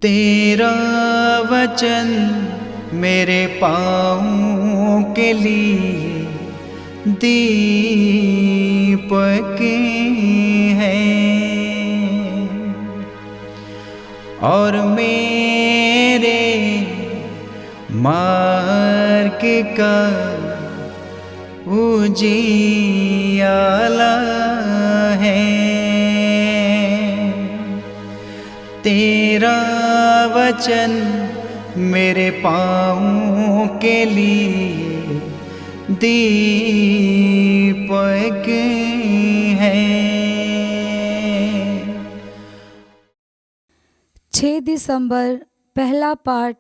तेरा वचन मेरे पाँवों के लिए दीपक है और मेरे मार्ग का उजियाला है। तेरा वचन मेरे पाँवों के लिए दीपक है। 6 दिसंबर पहला पाठ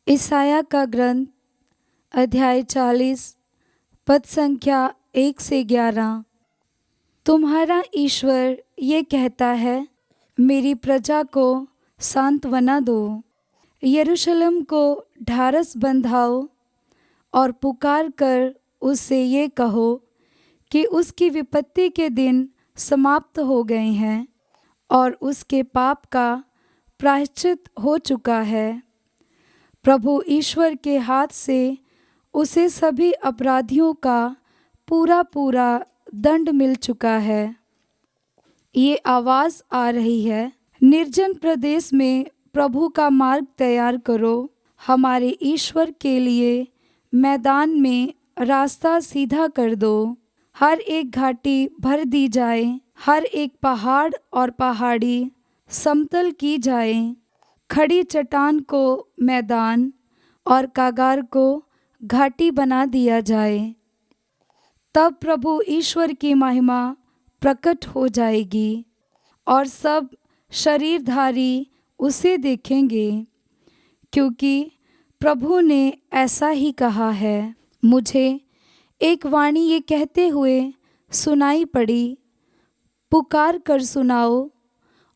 ईसाया का ग्रंथ अध्याय 40 पद संख्या 1 से 11। तुम्हारा ईश्वर ये कहता है, मेरी प्रजा को सांत्वना दो, यरूशलेम को ढारस बंधाओ और पुकार कर उससे ये कहो कि उसकी विपत्ति के दिन समाप्त हो गए हैं और उसके पाप का प्रायश्चित हो चुका है। प्रभु ईश्वर के हाथ से उसे सभी अपराधियों का पूरा पूरा दंड मिल चुका है। ये आवाज़ आ रही है, निर्जन प्रदेश में प्रभु का मार्ग तैयार करो, हमारे ईश्वर के लिए मैदान में रास्ता सीधा कर दो। हर एक घाटी भर दी जाए, हर एक पहाड़ और पहाड़ी समतल की जाए, खड़ी चट्टान को मैदान और कागार को घाटी बना दिया जाए। तब प्रभु ईश्वर की महिमा प्रकट हो जाएगी और सब शरीरधारी उसे देखेंगे, क्योंकि प्रभु ने ऐसा ही कहा है। मुझे एक वाणी ये कहते हुए सुनाई पड़ी, पुकार कर सुनाओ।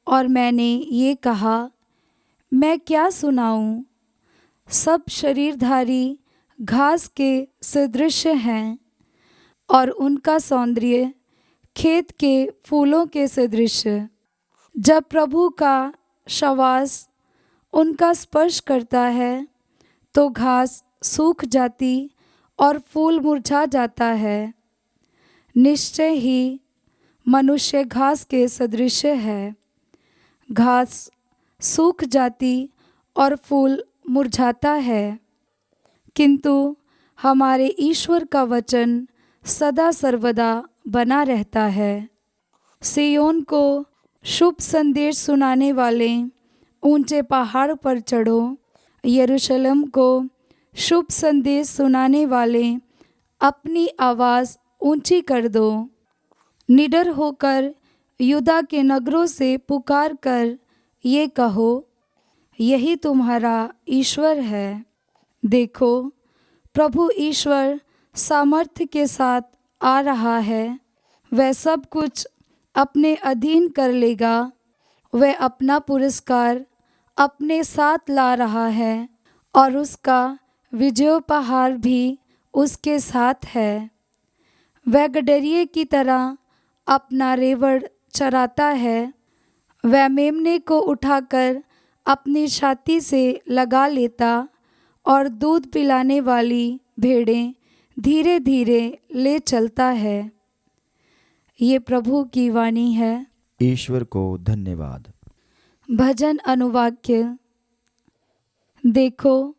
और मैंने ये कहा, मैं क्या सुनाऊं? सब शरीरधारी घास के सदृश हैं और उनका सौंदर्य खेत के फूलों के सदृश। जब प्रभु का श्वास उनका स्पर्श करता है तो घास सूख जाती और फूल मुरझा जाता है। निश्चय ही मनुष्य घास के सदृश है, घास सूख जाती और फूल मुरझाता है, किंतु हमारे ईश्वर का वचन सदा सर्वदा बना रहता है। सिय्योन को शुभ संदेश सुनाने वाले ऊंचे पहाड़ पर चढ़ो, यरूशलेम को शुभ संदेश सुनाने वाले अपनी आवाज़ ऊंची कर दो। निडर होकर यूदा के नगरों से पुकार कर ये कहो, यही तुम्हारा ईश्वर है। देखो, प्रभु ईश्वर सामर्थ्य के साथ आ रहा है, वह सब कुछ अपने अधीन कर लेगा। वह अपना पुरस्कार अपने साथ ला रहा है और उसका विजयोपहार भी उसके साथ है। वह गडरिये की तरह अपना रेवड़ चराता है, वह मेमने को उठाकर अपनी छाती से लगा लेता और दूध पिलाने वाली भेड़ें धीरे धीरे ले चलता है। ये प्रभु की वाणी है। ईश्वर को धन्यवाद। भजन अनुवाक्य। देखो,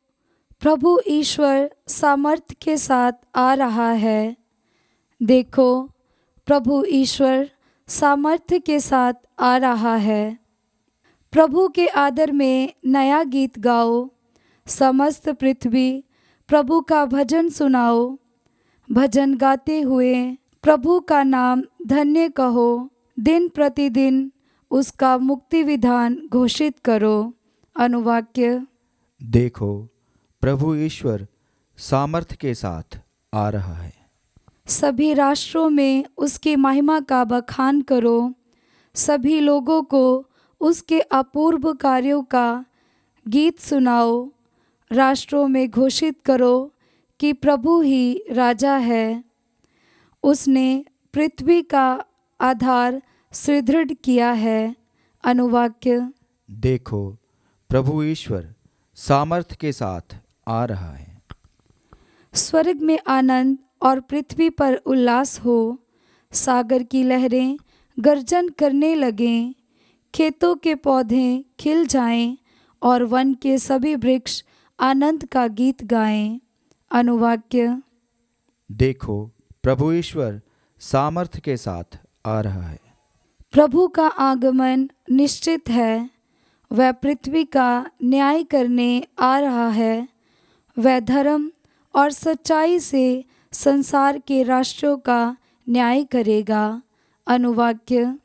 प्रभु ईश्वर सामर्थ्य के साथ आ रहा है। देखो, प्रभु ईश्वर सामर्थ्य के साथ आ रहा है। प्रभु के आदर में नया गीत गाओ, समस्त पृथ्वी प्रभु का भजन सुनाओ। भजन गाते हुए प्रभु का नाम धन्य कहो, दिन प्रतिदिन उसका मुक्ति विधान घोषित करो। अनुवाक्य। देखो, प्रभु ईश्वर सामर्थ्य के साथ आ रहा है। सभी राष्ट्रों में उसकी महिमा का बखान करो, सभी लोगों को उसके अपूर्व कार्यों का गीत सुनाओ। राष्ट्रों में घोषित करो कि प्रभु ही राजा है। उसने पृथ्वी का आधार सुदृढ़ किया है। अनुवाक्य। देखो, प्रभु ईश्वर सामर्थ के साथ आ रहा है। स्वर्ग में आनंद और पृथ्वी पर उल्लास हो। सागर की लहरें गर्जन करने लगें, खेतों के पौधे खिल जाएं और वन के सभी वृक्ष आनंद का गीत गाएं। अनुवाक्य। देखो, प्रभु ईश्वर सामर्थ के साथ आ रहा है। प्रभु का आगमन निश्चित है। वह पृथ्वी का न्याय करने आ रहा है। वह धर्म और सच्चाई से संसार के राष्ट्रों का न्याय करेगा। अनुवाक्य।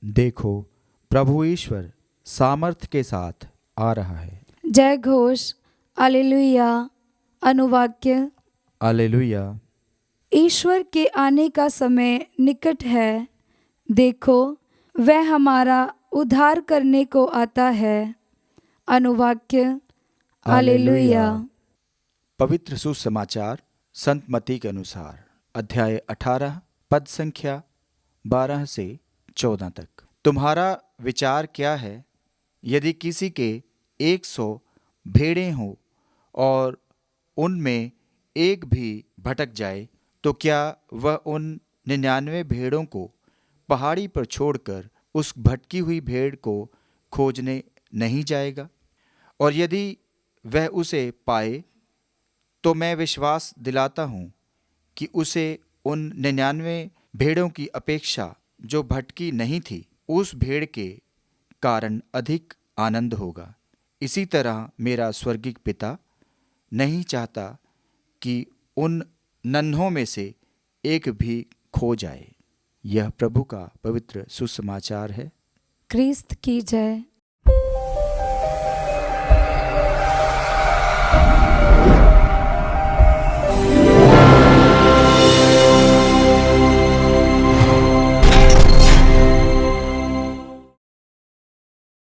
देखो, प्रभु ईश्वर सामर्थ के साथ आ रहा है। जय घोष। हालेलुया। अनुवाक्य। हालेलुया। ईश्वर के आने का समय निकट है। देखो, वह हमारा उद्धार करने को आता है। अनुवाक्य। हालेलुया। पवित्र सुसमाचार संत मत्ती के अनुसार अध्याय 18 पद संख्या 12 से 14 तक। तुम्हारा विचार क्या है? यदि किसी के 100 भेड़ें हों और उनमें एक भी भटक जाए, तो क्या वह उन 99 भेड़ों को पहाड़ी पर छोड़कर उस भटकी हुई भेड़ को खोजने नहीं जाएगा? और यदि वह उसे पाए, तो मैं विश्वास दिलाता हूँ कि उसे उन 99 भेड़ों की अपेक्षा जो भटकी नहीं थी, उस भेड़ के कारण अधिक आनंद होगा। इसी तरह मेरा स्वर्गीय पिता नहीं चाहता कि उन नन्हों में से एक भी खो जाए। यह प्रभु का पवित्र सुसमाचार है। क्रिस्त की जय।